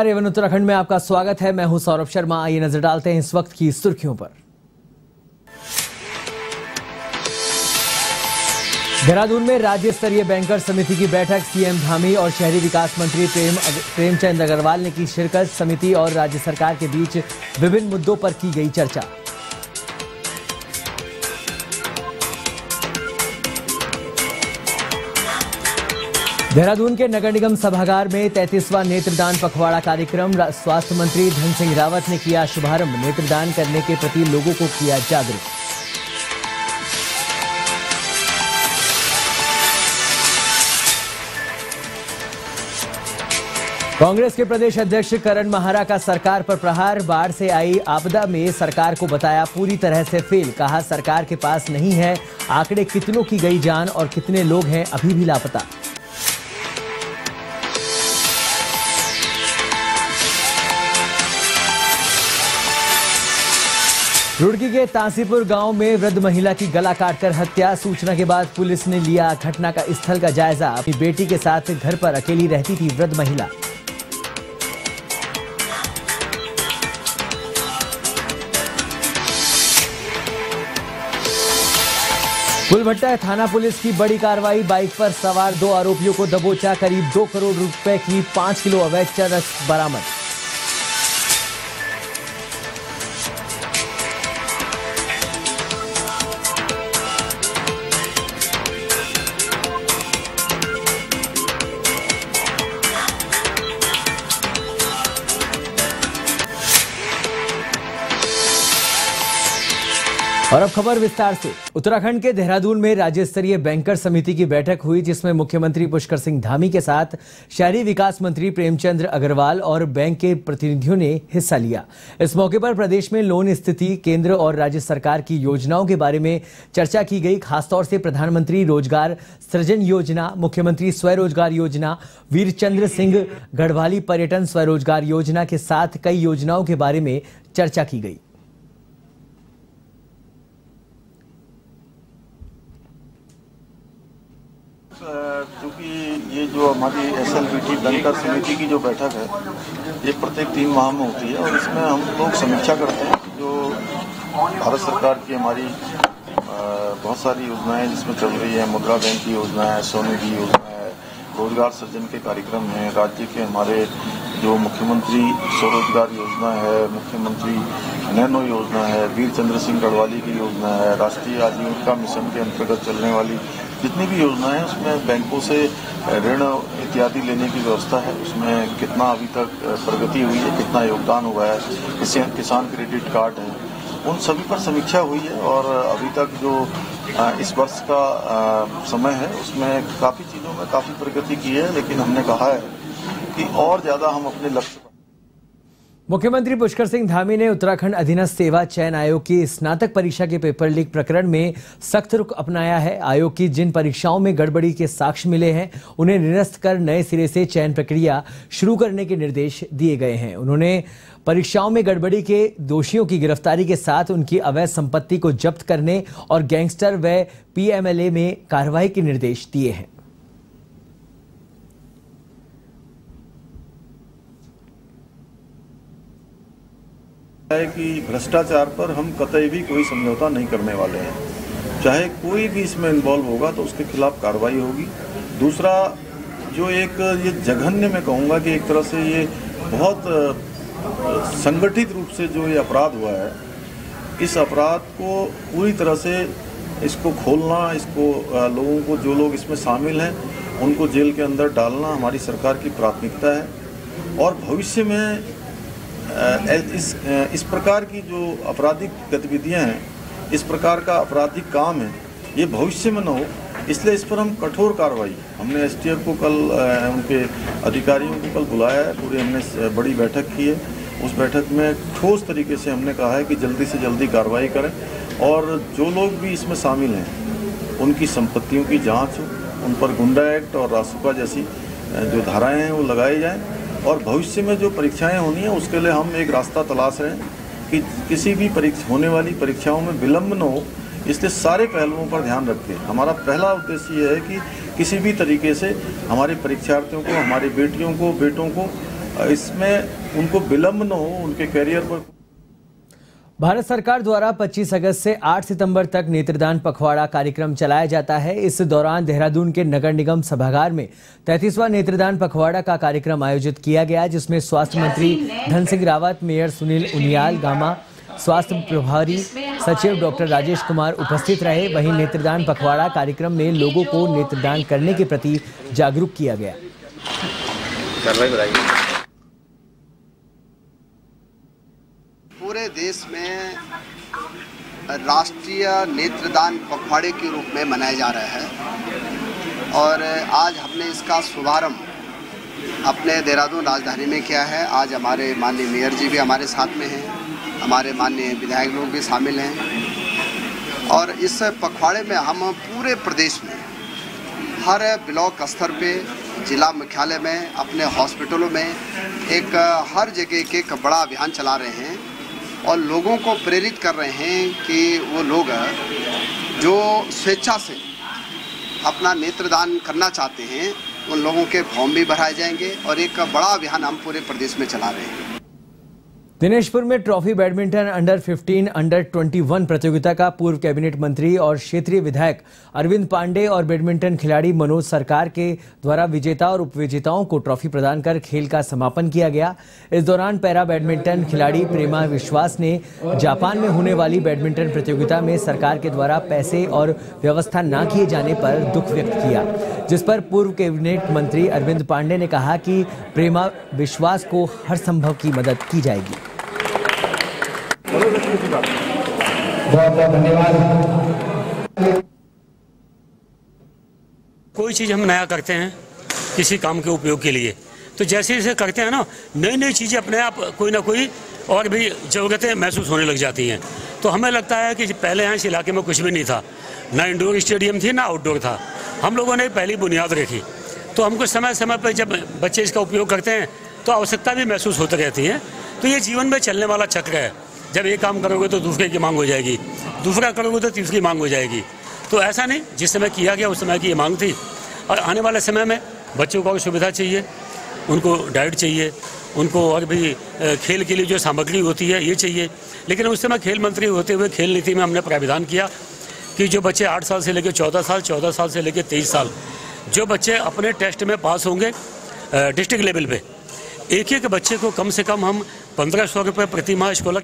एवं उत्तराखंड में आपका स्वागत है। मैं हूं सौरभ शर्मा। आइए नजर डालते हैं इस वक्त की सुर्खियों पर। देहरादून में राज्य स्तरीय बैंकर समिति की बैठक। सीएम धामी और शहरी विकास मंत्री प्रेमचंद अग्रवाल ने की शिरकत। समिति और राज्य सरकार के बीच विभिन्न मुद्दों पर की गई चर्चा। देहरादून के नगर निगम सभागार में 33वां नेत्रदान पखवाड़ा कार्यक्रम। स्वास्थ्य मंत्री धन सिंह रावत ने किया शुभारंभ। नेत्रदान करने के प्रति लोगों को किया जागरूक। कांग्रेस के प्रदेश अध्यक्ष करण महारा का सरकार पर प्रहार। बाढ़ से आई आपदा में सरकार को बताया पूरी तरह से फेल। कहा सरकार के पास नहीं है आंकड़े, कितनों की गई जान और कितने लोग हैं अभी भी लापता। रुड़की के तांसीपुर गांव में वृद्ध महिला की गला काटकर हत्या। सूचना के बाद पुलिस ने लिया घटना का स्थल का जायजा। अपनी बेटी के साथ घर पर अकेली रहती थी वृद्ध महिला। फुलभट्टा थाना पुलिस की बड़ी कार्रवाई। बाइक पर सवार 2 आरोपियों को दबोचा। करीब 2 करोड़ रुपए की 5 किलो अवैध चरस बरामद। और अब खबर विस्तार से। उत्तराखंड के देहरादून में राज्य स्तरीय बैंकर समिति की बैठक हुई, जिसमें मुख्यमंत्री पुष्कर सिंह धामी के साथ शहरी विकास मंत्री प्रेमचंद अग्रवाल और बैंक के प्रतिनिधियों ने हिस्सा लिया। इस मौके पर प्रदेश में लोन स्थिति, केंद्र और राज्य सरकार की योजनाओं के बारे में चर्चा की गई। खासतौर से प्रधानमंत्री रोजगार सृजन योजना, मुख्यमंत्री स्वरोजगार योजना, वीरचंद्र सिंह गढ़वाली पर्यटन स्वरोजगार योजना के साथ कई योजनाओं के बारे में चर्चा की गई। क्योंकि ये जो हमारी SLBT बैंकर समिति की जो बैठक है ये प्रत्येक 3 माह में होती है और इसमें हम लोग समीक्षा करते हैं जो भारत सरकार की हमारी बहुत सारी योजनाएं जिसमें चल रही है। मुद्रा बैंक की योजना है, स्वनिधि योजना है, रोजगार सृजन के कार्यक्रम हैं, राज्य के हमारे जो मुख्यमंत्री स्वरोजगार योजना है, मुख्यमंत्री नैनो योजना है, वीरचंद्र सिंह गढ़वाली की योजना है, राष्ट्रीय आजीविका मिशन के अंतर्गत चलने वाली जितनी भी योजनाएं हैं उसमें बैंकों से ऋण इत्यादि लेने की व्यवस्था है। उसमें कितना अभी तक प्रगति हुई है, कितना योगदान हुआ है, किसान क्रेडिट कार्ड है, उन सभी पर समीक्षा हुई है। और अभी तक जो इस वर्ष का समय है उसमें काफ़ी चीज़ों में काफ़ी प्रगति की है, लेकिन हमने कहा है कि और ज़्यादा हम अपने लक्ष्य। मुख्यमंत्री पुष्कर सिंह धामी ने उत्तराखंड अधीनस्थ सेवा चयन आयोग की स्नातक परीक्षा के पेपर लीक प्रकरण में सख्त रुख अपनाया है। आयोग की जिन परीक्षाओं में गड़बड़ी के साक्ष्य मिले हैं उन्हें निरस्त कर नए सिरे से चयन प्रक्रिया शुरू करने के निर्देश दिए गए हैं। उन्होंने परीक्षाओं में गड़बड़ी के दोषियों की गिरफ्तारी के साथ उनकी अवैध संपत्ति को जब्त करने और गैंगस्टर व PMLA में कार्रवाई के निर्देश दिए हैं। है कि भ्रष्टाचार पर हम कतई भी कोई समझौता नहीं करने वाले हैं। चाहे कोई भी इसमें इन्वॉल्व होगा तो उसके खिलाफ कार्रवाई होगी। दूसरा जो एक ये जघन्य मैं कहूँगा कि एक तरह से ये बहुत संगठित रूप से जो ये अपराध हुआ है, इस अपराध को पूरी तरह से इसको खोलना, इसको लोगों को जो लोग इसमें शामिल हैं उनको जेल के अंदर डालना हमारी सरकार की प्राथमिकता है। और भविष्य में इस प्रकार की जो आपराधिक गतिविधियां हैं, इस प्रकार का आपराधिक काम है, ये भविष्य में न हो, इसलिए इस पर हम कठोर कार्रवाई। हमने STF को कल उनके अधिकारियों को कल बुलाया है, पूरी हमने बड़ी बैठक की है। उस बैठक में ठोस तरीके से हमने कहा है कि जल्दी से जल्दी कार्रवाई करें और जो लोग भी इसमें शामिल हैं उनकी संपत्तियों की जाँच हो, उन पर गुंडा एक्ट और रासुका जैसी जो धाराएँ हैं वो लगाई जाएँ। और भविष्य में जो परीक्षाएं होनी है उसके लिए हम एक रास्ता तलाश रहे हैं कि किसी भी होने वाली परीक्षाओं में विलंब न हो, इसलिए सारे पहलुओं पर ध्यान रखें। हमारा पहला उद्देश्य ये है कि किसी भी तरीके से हमारे परीक्षार्थियों को, हमारी बेटियों को, बेटों को इसमें उनको विलम्ब न हो, उनके करियर पर। भारत सरकार द्वारा 25 अगस्त से 8 सितंबर तक नेत्रदान पखवाड़ा कार्यक्रम चलाया जाता है। इस दौरान देहरादून के नगर निगम सभागार में 33वां नेत्रदान पखवाड़ा का कार्यक्रम आयोजित किया गया, जिसमें स्वास्थ्य मंत्री धन सिंह रावत, मेयर सुनील उनियाल गामा, स्वास्थ्य प्रभारी सचिव डॉक्टर राजेश कुमार उपस्थित रहे। वहीं नेत्रदान पखवाड़ा कार्यक्रम में लोगों को नेत्रदान करने के प्रति जागरूक किया गया। पूरे देश में राष्ट्रीय नेत्रदान पखवाड़े के रूप में मनाया जा रहा है और आज हमने इसका शुभारंभ अपने देहरादून राजधानी में किया है। आज हमारे माननीय मेयर जी भी हमारे साथ में हैं, हमारे माननीय विधायक लोग भी शामिल हैं और इस पखवाड़े में हम पूरे प्रदेश में हर ब्लॉक स्तर पे, जिला मुख्यालय में, अपने हॉस्पिटलों में एक हर जगह एक बड़ा अभियान चला रहे हैं और लोगों को प्रेरित कर रहे हैं कि वो लोग जो स्वेच्छा से अपना नेत्रदान करना चाहते हैं उन लोगों के फॉर्म भी भराए जाएंगे और एक बड़ा अभियान हम पूरे प्रदेश में चला रहे हैं। दिनेशपुर में ट्रॉफी बैडमिंटन अंडर 15 अंडर 21 प्रतियोगिता का पूर्व कैबिनेट मंत्री और क्षेत्रीय विधायक अरविंद पांडे और बैडमिंटन खिलाड़ी मनोज सरकार के द्वारा विजेता और उपविजेताओं को ट्रॉफी प्रदान कर खेल का समापन किया गया। इस दौरान पैरा बैडमिंटन खिलाड़ी प्रेमा विश्वास ने जापान में होने वाली बैडमिंटन प्रतियोगिता में सरकार के द्वारा पैसे और व्यवस्था न किए जाने पर दुख व्यक्त किया, जिस पर पूर्व कैबिनेट मंत्री अरविंद पांडे ने कहा कि प्रेमा विश्वास को हर संभव की मदद की जाएगी। बहुत बहुत धन्यवाद। कोई चीज हम नया करते हैं किसी काम के उपयोग के लिए, तो जैसे जैसे करते हैं ना, नई नई चीजें अपने आप कोई ना कोई और भी जरूरतें महसूस होने लग जाती हैं। तो हमें लगता है कि पहले यहाँ इस इलाके में कुछ भी नहीं था, ना इंडोर स्टेडियम थी ना आउटडोर था। हम लोगों ने पहली बुनियाद रखी, तो हमको समय समय पर जब बच्चे इसका उपयोग करते हैं तो आवश्यकता भी महसूस होती रहती है। तो ये जीवन में चलने वाला चक्र है, जब एक काम करोगे तो दूसरे की मांग हो जाएगी, दूसरा करोगे तो तीसरी मांग हो जाएगी। तो ऐसा नहीं, जिस समय किया गया उस समय की ये मांग थी और आने वाले समय में बच्चों को और सुविधा चाहिए, उनको डाइट चाहिए, उनको और भी खेल के लिए जो सामग्री होती है ये चाहिए। लेकिन उस समय खेल मंत्री होते हुए खेल नीति में हमने प्राविधान किया कि जो बच्चे 8 साल से लेकर 14 साल, 14 साल से लेकर 23 साल, जो बच्चे अपने टेस्ट में पास होंगे डिस्ट्रिक्ट लेवल पे, एक एक बच्चे को कम से कम हम 1500 रुपये प्रति माह स्कॉलर।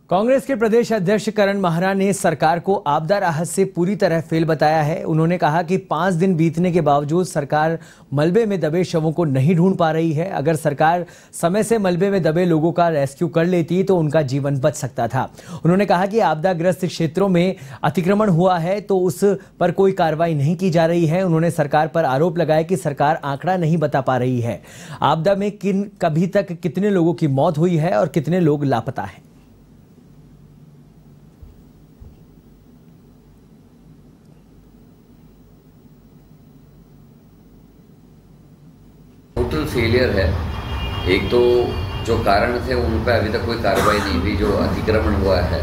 कांग्रेस के प्रदेश अध्यक्ष करण माहरा ने सरकार को आपदा राहत से पूरी तरह फेल बताया है। उन्होंने कहा कि 5 दिन बीतने के बावजूद सरकार मलबे में दबे शवों को नहीं ढूंढ पा रही है। अगर सरकार समय से मलबे में दबे लोगों का रेस्क्यू कर लेती तो उनका जीवन बच सकता था। उन्होंने कहा कि आपदाग्रस्त क्षेत्रों में अतिक्रमण हुआ है तो उस पर कोई कार्रवाई नहीं की जा रही है। उन्होंने सरकार पर आरोप लगाया कि सरकार आंकड़ा नहीं बता पा रही है आपदा में कभी तक कितने लोगों की मौत हुई है और कितने लोग लापता हैं। टोटल फेलियर है। एक तो जो कारण थे उन पर अभी तक कोई कार्रवाई नहीं हुई, जो अतिक्रमण हुआ है,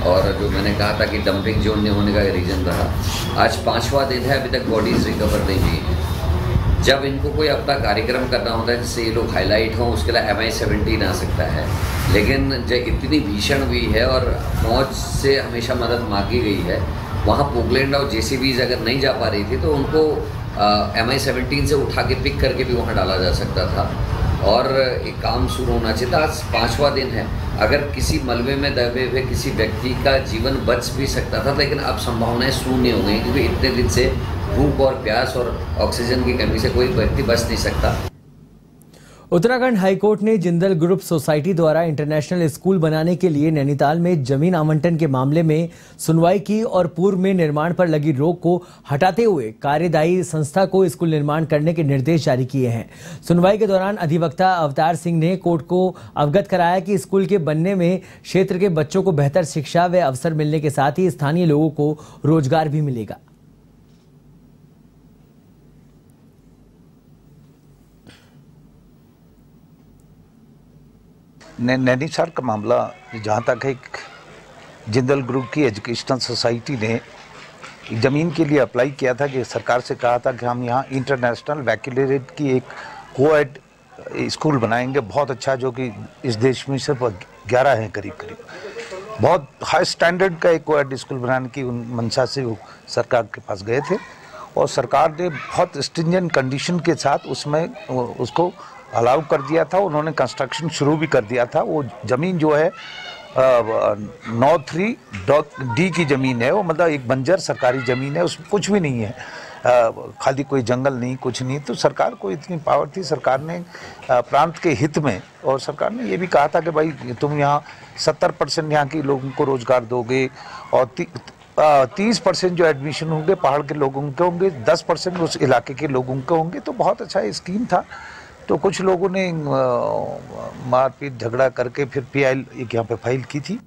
और जो मैंने कहा था कि डंपिंग जोन नहीं होने का रीज़न रहा। आज 5वां दिन है, अभी तक बॉडीज रिकवर नहीं हुई है। जब इनको कोई अपना कार्यक्रम करना होता है जिससे ये लोग हाईलाइट हों, उसके लिए MI-17 आ सकता है, लेकिन जब इतनी भीषण हुई है और फौज से हमेशा मदद मांगी गई है, वहाँ पोकलैंड और JCBs अगर नहीं जा पा रही थी तो उनको MI-17 से उठा के पिक करके भी वहाँ डाला जा सकता था और एक काम शुरू होना चाहिए था। आज 5वां दिन है, अगर किसी मलबे में दबे हुए किसी व्यक्ति का जीवन बच भी सकता था, लेकिन अब संभावनाएं शून्य हो गई, क्योंकि इतने दिन से भूख और प्यास और ऑक्सीजन की कमी से कोई व्यक्ति बच नहीं सकता। उत्तराखंड हाईकोर्ट ने जिंदल ग्रुप सोसाइटी द्वारा इंटरनेशनल स्कूल बनाने के लिए नैनीताल में जमीन आवंटन के मामले में सुनवाई की और पूर्व में निर्माण पर लगी रोक को हटाते हुए कार्यदायी संस्था को स्कूल निर्माण करने के निर्देश जारी किए हैं। सुनवाई के दौरान अधिवक्ता अवतार सिंह ने कोर्ट को अवगत कराया कि स्कूल के बनने में क्षेत्र के बच्चों को बेहतर शिक्षा व अवसर मिलने के साथ ही स्थानीय लोगों को रोजगार भी मिलेगा। नैनीताल का मामला जहाँ तक है, जिंदल ग्रुप की एजुकेशनल सोसाइटी ने ज़मीन के लिए अप्लाई किया था कि सरकार से कहा था कि हम यहाँ इंटरनेशनल बैकलॉरेट की एक कोएड स्कूल बनाएंगे बहुत अच्छा, जो कि इस देश में सिर्फ 11 हैं करीब करीब। बहुत हाई स्टैंडर्ड का एक कोएड स्कूल बनाने की उन मंशा से वो सरकार के पास गए थे और सरकार ने बहुत स्ट्रिंजेंट कंडीशन के साथ उसमें उसको अलाउ कर दिया था। उन्होंने कंस्ट्रक्शन शुरू भी कर दिया था। वो ज़मीन जो है 93D की ज़मीन है, वो मतलब एक बंजर सरकारी ज़मीन है, उसमें कुछ भी नहीं है, खाली कोई जंगल नहीं, कुछ नहीं। तो सरकार को इतनी पावर थी, सरकार ने प्रांत के हित में, और सरकार ने ये भी कहा था कि भाई तुम यहाँ 70% यहाँ के लोगों को रोजगार दोगे और 30% जो एडमिशन होंगे पहाड़ के लोगों के होंगे, 10% उस इलाके के लोगों के होंगे। तो बहुत अच्छा स्कीम था। तो कुछ लोगों ने मारपीट झगड़ा करके फिर PIL एक यहाँ पे फाइल की थी।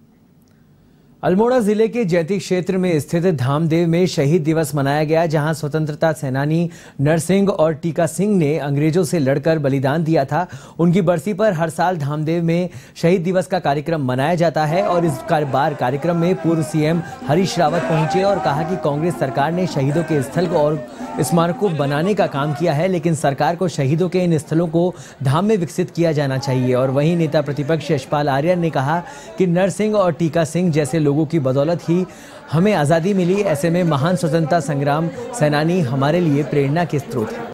अल्मोड़ा जिले के जैती क्षेत्र में स्थित धामदेव में शहीद दिवस मनाया गया, जहां स्वतंत्रता सेनानी नरसिंह और टीका सिंह ने अंग्रेजों से लड़कर बलिदान दिया था। उनकी बरसी पर हर साल धामदेव में शहीद दिवस का कार्यक्रम मनाया जाता है और इस बार कार्यक्रम में पूर्व CM हरीश रावत पहुंचे और कहा कि कांग्रेस सरकार ने शहीदों के स्थल को और स्मारक को बनाने का काम किया है, लेकिन सरकार को शहीदों के इन स्थलों को धाम में विकसित किया जाना चाहिए। और वहीं नेता प्रतिपक्ष यशपाल आर्य ने कहा कि नरसिंह और टीका सिंह जैसे लोगों की बदौलत ही हमें आज़ादी मिली। ऐसे में महान स्वतंत्रता संग्राम सेनानी हमारे लिए प्रेरणा के स्रोत हैं।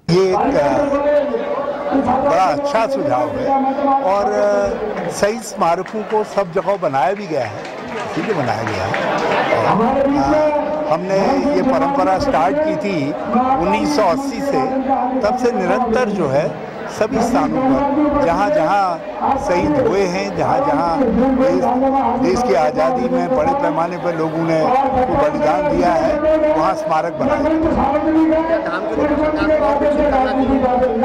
ये बड़ा अच्छा सुझाव है और सही स्मारकों को सब जगह बनाया भी गया है, ठीक है, बनाया गया है। हमने ये परंपरा स्टार्ट की थी 1980 से, तब से निरंतर जो है सभी स्थानों पर जहाँ जहाँ शहीद हुए हैं, जहाँ जहाँ देश की आज़ादी में बड़े पैमाने पर लोगों ने बलिदान दिया है, वहाँ स्मारक बनाए।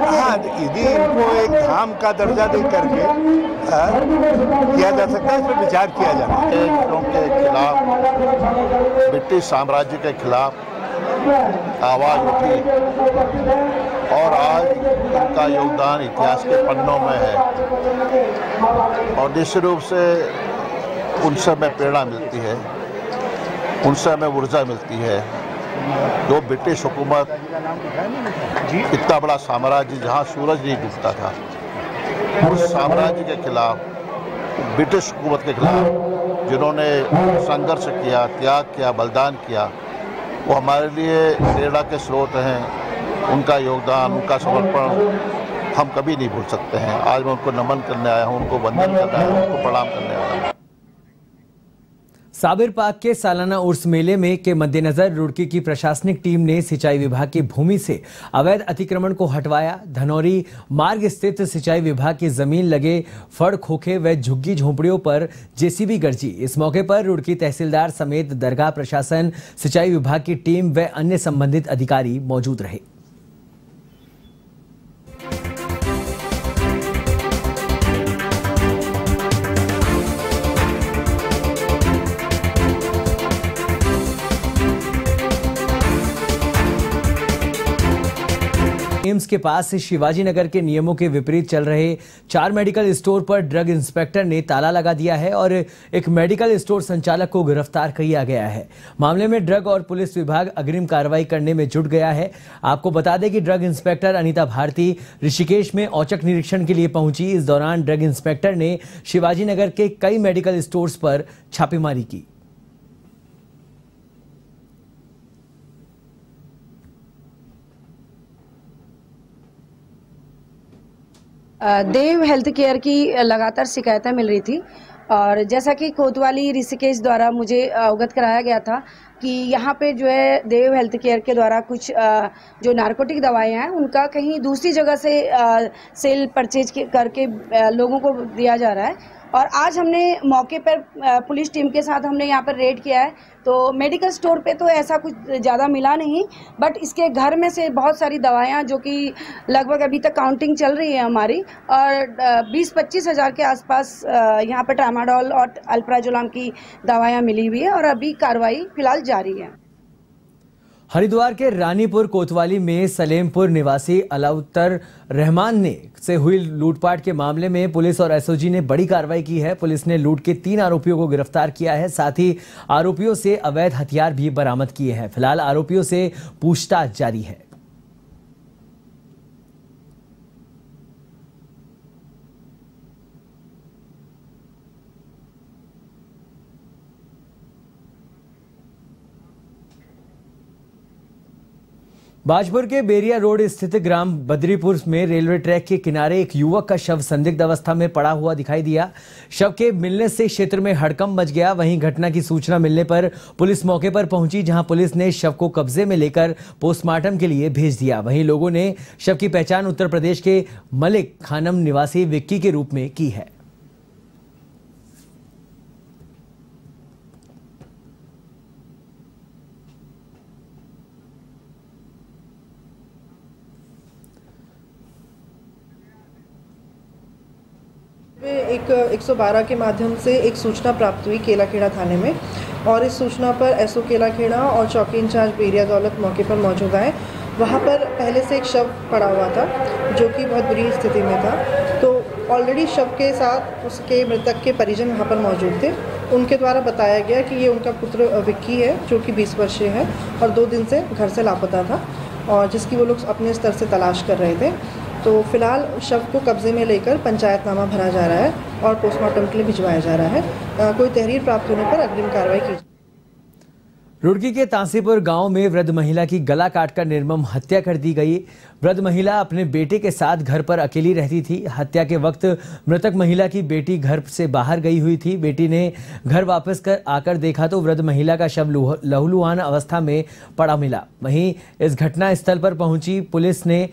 हाँ, यदि इनको एक धाम का दर्जा दे करके किया जा सकता है, इस पर विचार किया जाना है। के खिलाफ, ब्रिटिश साम्राज्य के खिलाफ आवाज़ उठी और आज उनका योगदान इतिहास के पन्नों में है और निश्चित रूप से उनसे हमें प्रेरणा मिलती है, उनसे हमें ऊर्जा मिलती है। जो ब्रिटिश हुकूमत, इतना बड़ा साम्राज्य जहाँ सूरज नहीं डूबता था, उस साम्राज्य के खिलाफ, ब्रिटिश हुकूमत के खिलाफ जिन्होंने संघर्ष किया, त्याग किया, बलिदान किया, वो हमारे लिए प्रेरणा के स्रोत हैं। उनका योगदान, उनका समर्पण हम कभी नहीं भूल सकते हैं। आज मैं उनको नमन करने आया हूँ, उनको वंदन करने आया हूँ, उनको प्रणाम करने आया हूँ। साबिर पार्क के सालाना उर्स मेले में के मद्देनजर रुड़की की प्रशासनिक टीम ने सिंचाई विभाग की भूमि से अवैध अतिक्रमण को हटवाया। धनौरी मार्ग स्थित सिंचाई विभाग की जमीन लगे फड़ खोखे व झुग्गी झोंपड़ियों पर JCB गरजी। इस मौके पर रुड़की तहसीलदार समेत दरगाह प्रशासन, सिंचाई विभाग की टीम व अन्य संबंधित अधिकारी मौजूद रहे। एम्स के पास से शिवाजी नगर के नियमों के विपरीत चल रहे 4 मेडिकल स्टोर पर ड्रग इंस्पेक्टर ने ताला लगा दिया है और एक मेडिकल स्टोर संचालक को गिरफ्तार किया गया है। मामले में ड्रग और पुलिस विभाग अग्रिम कार्रवाई करने में जुट गया है। आपको बता दें कि ड्रग इंस्पेक्टर अनीता भारती ऋषिकेश में औचक निरीक्षण के लिए पहुंची। इस दौरान ड्रग इंस्पेक्टर ने शिवाजी नगर के कई मेडिकल स्टोर्स पर छापेमारी की। देव हेल्थ केयर की लगातार शिकायतें मिल रही थी और जैसा कि कोतवाली ऋषिकेश द्वारा मुझे अवगत कराया गया था कि यहाँ पे जो है देव हेल्थ केयर के द्वारा कुछ जो नारकोटिक दवाएं हैं उनका कहीं दूसरी जगह से सेल परचेज करके लोगों को दिया जा रहा है। और आज हमने मौके पर पुलिस टीम के साथ हमने यहाँ पर रेड किया है, तो मेडिकल स्टोर पे तो ऐसा कुछ ज़्यादा मिला नहीं, बट इसके घर में से बहुत सारी दवाएं जो कि लगभग अभी तक काउंटिंग चल रही है हमारी, और 20-25 हज़ार के आसपास यहाँ पर ट्रामाडोल और अल्प्राजोलाम की दवाएं मिली हुई है और अभी कार्रवाई फिलहाल जारी है। हरिद्वार के रानीपुर कोतवाली में सलेमपुर निवासी अलाउत्तर रहमान से हुई लूटपाट के मामले में पुलिस और एसओजी ने बड़ी कार्रवाई की है। पुलिस ने लूट के 3 आरोपियों को गिरफ्तार किया है। साथ ही आरोपियों से अवैध हथियार भी बरामद किए हैं। फिलहाल आरोपियों से पूछताछ जारी है। बाजपुर के बेरिया रोड स्थित ग्राम बद्रीपुर में रेलवे ट्रैक के किनारे एक युवक का शव संदिग्ध अवस्था में पड़ा हुआ दिखाई दिया। शव के मिलने से क्षेत्र में हड़कंप मच गया। वहीं घटना की सूचना मिलने पर पुलिस मौके पर पहुंची, जहां पुलिस ने शव को कब्जे में लेकर पोस्टमार्टम के लिए भेज दिया। वहीं लोगों ने शव की पहचान उत्तर प्रदेश के मलिक खानम निवासी विक्की के रूप में की है। एक 112 के माध्यम से एक सूचना प्राप्त हुई केलाखेड़ा थाने में, और इस सूचना पर एसओ केलाखेड़ा और चौकी इंचार्ज बेरिया दौलत मौके पर मौजूद आए। वहाँ पर पहले से एक शव पड़ा हुआ था जो कि बहुत बुरी स्थिति में था। तो ऑलरेडी शव के साथ उसके मृतक के परिजन वहाँ पर मौजूद थे। उनके द्वारा बताया गया कि ये उनका पुत्र विक्की है जो कि 20 वर्षीय है और 2 दिन से घर से लापता था, और जिसकी वो लोग अपने स्तर से तलाश कर रहे थे। तो फिलहाल शव को कब्जे में लेकर पंचायतनामा भरा जा रहा है और पोस्टमार्टम के लिए भिजवाया जा रहा है। कोई तहरीर प्राप्त होने पर अग्रिम कार्रवाई की। रुड़की के तांसीपुर गांव में वृद्ध महिला की गला काटकर निर्मम हत्या कर दी गई। वृद्ध महिला अपने बेटे के साथ घर पर अकेली रहती थी। हत्या के वक्त मृतक महिला की बेटी घर से बाहर गई हुई थी। बेटी ने घर वापस आकर देखा तो वृद्ध महिला का शव लहूलुहान अवस्था में पड़ा मिला। वहीं इस घटना स्थल पर पहुंची पुलिस ने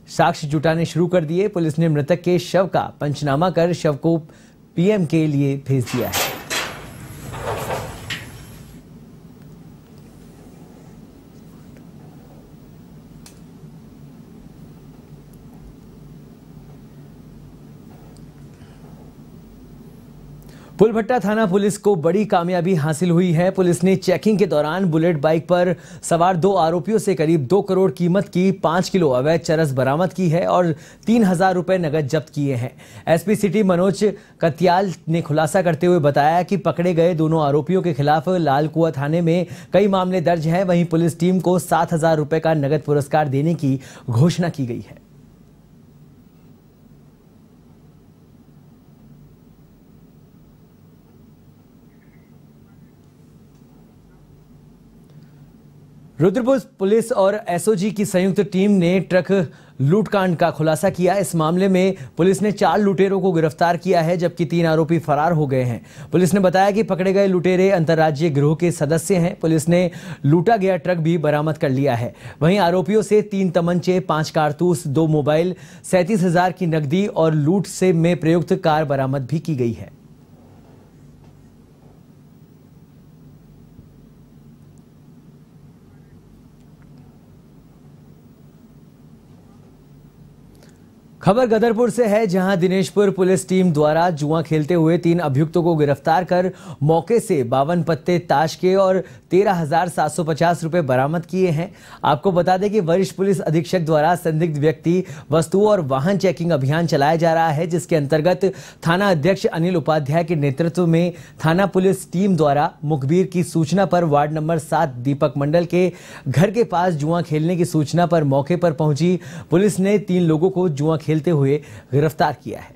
साक्ष्य जुटाने शुरू कर दिए। पुलिस ने मृतक के शव का पंचनामा कर शव को पीएम के लिए भेज दिया है। फुलभट्टा थाना पुलिस को बड़ी कामयाबी हासिल हुई है। पुलिस ने चेकिंग के दौरान बुलेट बाइक पर सवार 2 आरोपियों से करीब 2 करोड़ कीमत की 5 किलो अवैध चरस बरामद की है और 3000 रुपए नगद जब्त किए हैं। एसपी सिटी मनोज कत्याल ने खुलासा करते हुए बताया कि पकड़े गए दोनों आरोपियों के खिलाफ लालकुआं थाने में कई मामले दर्ज हैं। वहीं पुलिस टीम को 7000 रुपए का नगद पुरस्कार देने की घोषणा की गई है। रुद्रपुर पुलिस और एसओजी की संयुक्त टीम ने ट्रक लूटकांड का खुलासा किया। इस मामले में पुलिस ने 4 लुटेरों को गिरफ्तार किया है, जबकि 3 आरोपी फरार हो गए हैं। पुलिस ने बताया कि पकड़े गए लुटेरे अंतर्राज्यीय गिरोह के सदस्य हैं। पुलिस ने लूटा गया ट्रक भी बरामद कर लिया है। वहीं आरोपियों से 3 तमंचे, 5 कारतूस, 2 मोबाइल, 37,000 की नकदी और लूट से में प्रयुक्त कार बरामद भी की गई है। खबर गदरपुर से है, जहां दिनेशपुर पुलिस टीम द्वारा जुआ खेलते हुए 3 अभियुक्तों को गिरफ्तार कर मौके से 52 पत्ते ताश के और 13,750 रुपए बरामद किए हैं। आपको बता दें कि वरिष्ठ पुलिस अधीक्षक द्वारा संदिग्ध व्यक्ति, वस्तुओं और वाहन चेकिंग अभियान चलाया जा रहा है, जिसके अंतर्गत थाना अध्यक्ष अनिल उपाध्याय के नेतृत्व में थाना पुलिस टीम द्वारा मुखबिर की सूचना पर वार्ड नंबर 7 दीपक मंडल के घर के पास जुआ खेलने की सूचना पर मौके पर पहुंची पुलिस ने 3 लोगों को जुआ खेलते हुए गिरफ्तार किया है।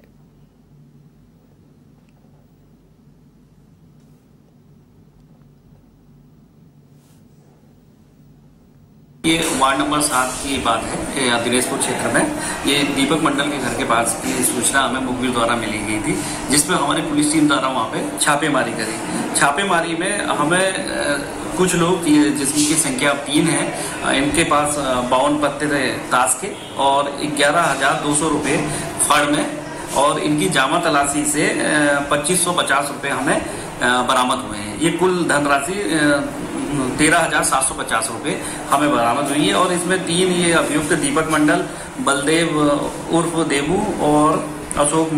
ये वार्ड नंबर 7 की बात है, दिनेशपुर क्षेत्र में। ये दीपक मंडल के घर के पास की सूचना हमें मुखबिर द्वारा मिली गई थी, जिसमें हमारी पुलिस टीम द्वारा वहाँ पे छापेमारी करी। छापेमारी में हमें कुछ लोग जिसकी संख्या 3 है, इनके पास 52 पत्ते थे ताश के और 11,200 रुपये फड़ में, और इनकी जामा तलाशी से 2550 रुपये हमें बरामद हुए हैं। ये कुल धनराशि 13,750 रुपये हमें बरामद हुई है। और इसमें 3 ये अभियुक्त दीपक मंडल, बलदेव उर्फ देबू और अशोक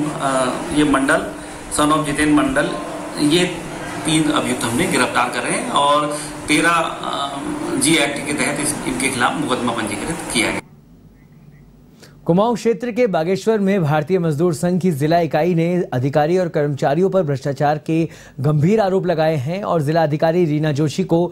ये मंडल सन ऑफ जितेंद्र मंडल, ये 3 अभियुक्त हमने गिरफ्तार करे हैं और 13 जी एक्ट के तहत इनके खिलाफ मुकदमा पंजीकृत किया गया। कुमाऊं क्षेत्र के बागेश्वर में भारतीय मजदूर संघ की जिला इकाई ने अधिकारी और कर्मचारियों पर भ्रष्टाचार के गंभीर आरोप लगाए हैं और जिला अधिकारी रीना जोशी को